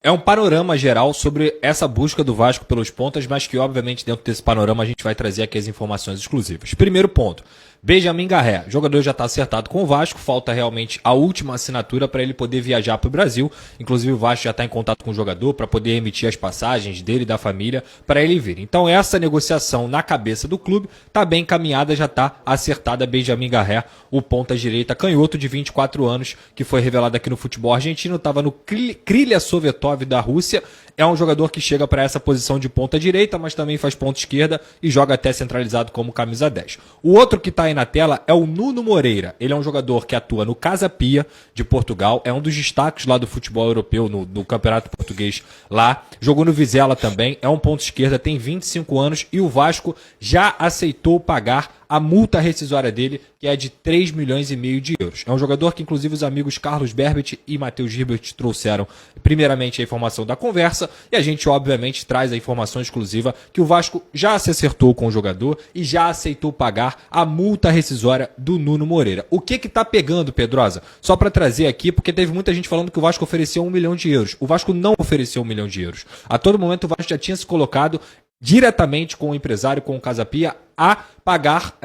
É um panorama geral sobre essa busca do Vasco pelos pontas, mas que obviamente dentro desse panorama a gente vai trazer aqui as informações exclusivas. Primeiro ponto, Benjamin Garré, o jogador já está acertado com o Vasco, falta realmente a última assinatura para ele poder viajar para o Brasil. Inclusive o Vasco já está em contato com o jogador para poder emitir as passagens dele e da família para ele vir. Então essa negociação na cabeça do clube está bem encaminhada, já está acertada. Benjamin Garré, o ponta-direita canhoto de 24 anos, que foi revelado aqui no futebol argentino, estava no Krylia Sovetov da Rússia. É um jogador que chega para essa posição de ponta direita, mas também faz ponta esquerda e joga até centralizado como camisa 10. O outro que está aí na tela é o Nuno Moreira. Ele é um jogador que atua no Casa Pia de Portugal, é um dos destaques lá do futebol europeu no Campeonato Português lá. Jogou no Vizela também, é um ponta esquerda, tem 25 anos e o Vasco já aceitou pagar a multa rescisória dele, que é de 3,5 milhões de euros. É um jogador que, inclusive, os amigos Carlos Berbet e Matheus Gilbert trouxeram, primeiramente, a informação da conversa, e a gente, obviamente, traz a informação exclusiva que o Vasco já se acertou com o jogador e já aceitou pagar a multa rescisória do Nuno Moreira. O que está pegando, Pedrosa? Só para trazer aqui, porque teve muita gente falando que o Vasco ofereceu 1 milhão de euros. O Vasco não ofereceu 1 milhão de euros. A todo momento, o Vasco já tinha se colocado diretamente com o empresário, com o Casa Pia, a pagar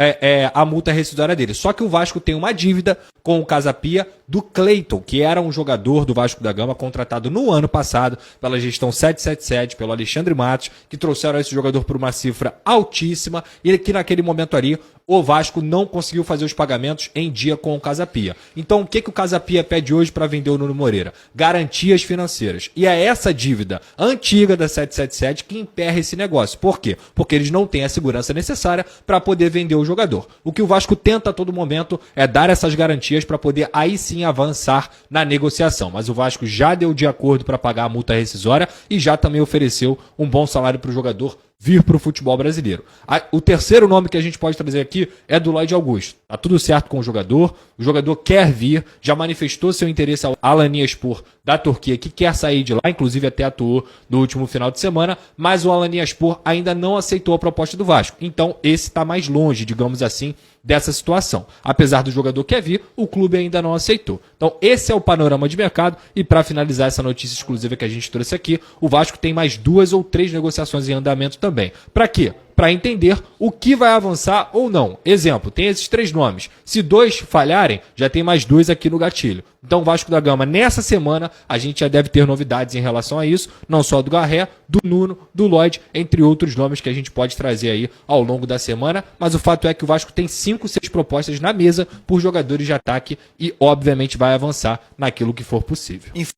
a multa rescisória dele. Só que o Vasco tem uma dívida com o Casa Pia do Cleiton, que era um jogador do Vasco da Gama contratado no ano passado pela gestão 777, pelo Alexandre Matos, que trouxeram esse jogador por uma cifra altíssima e que naquele momento ali o Vasco não conseguiu fazer os pagamentos em dia com o Casa Pia. Então o que o Casa Pia pede hoje para vender o Nuno Moreira? Garantias financeiras. E é essa dívida antiga da 777 que emperra esse negócio. Por quê? Porque eles não têm a segurança necessária para poder vender o jogador. O que o Vasco tenta a todo momento é dar essas garantias para poder aí sim avançar na negociação. Mas o Vasco já deu de acordo para pagar a multa rescisória e já também ofereceu um bom salário para o jogador vir para o futebol brasileiro. O terceiro nome que a gente pode trazer aqui é do Lloyd Augusto. Tá tudo certo com o jogador quer vir, já manifestou seu interesse ao Alanyaspor da Turquia, que quer sair de lá, inclusive até atuou no último final de semana, mas o Alanyaspor ainda não aceitou a proposta do Vasco. Então esse está mais longe, digamos assim, dessa situação. Apesar do jogador quer vir, o clube ainda não aceitou. Então esse é o panorama de mercado e para finalizar essa notícia exclusiva que a gente trouxe aqui, o Vasco tem mais 2 ou 3 negociações em andamento também. Para quê? Para entender o que vai avançar ou não. Exemplo, tem esses 3 nomes. Se 2 falharem, já tem mais 2 aqui no gatilho. Então, Vasco da Gama, nessa semana, a gente já deve ter novidades em relação a isso, não só do Garré, do Nuno, do Lloyd, entre outros nomes que a gente pode trazer aí ao longo da semana. Mas o fato é que o Vasco tem 5, 6 propostas na mesa por jogadores de ataque e, obviamente, vai avançar naquilo que for possível.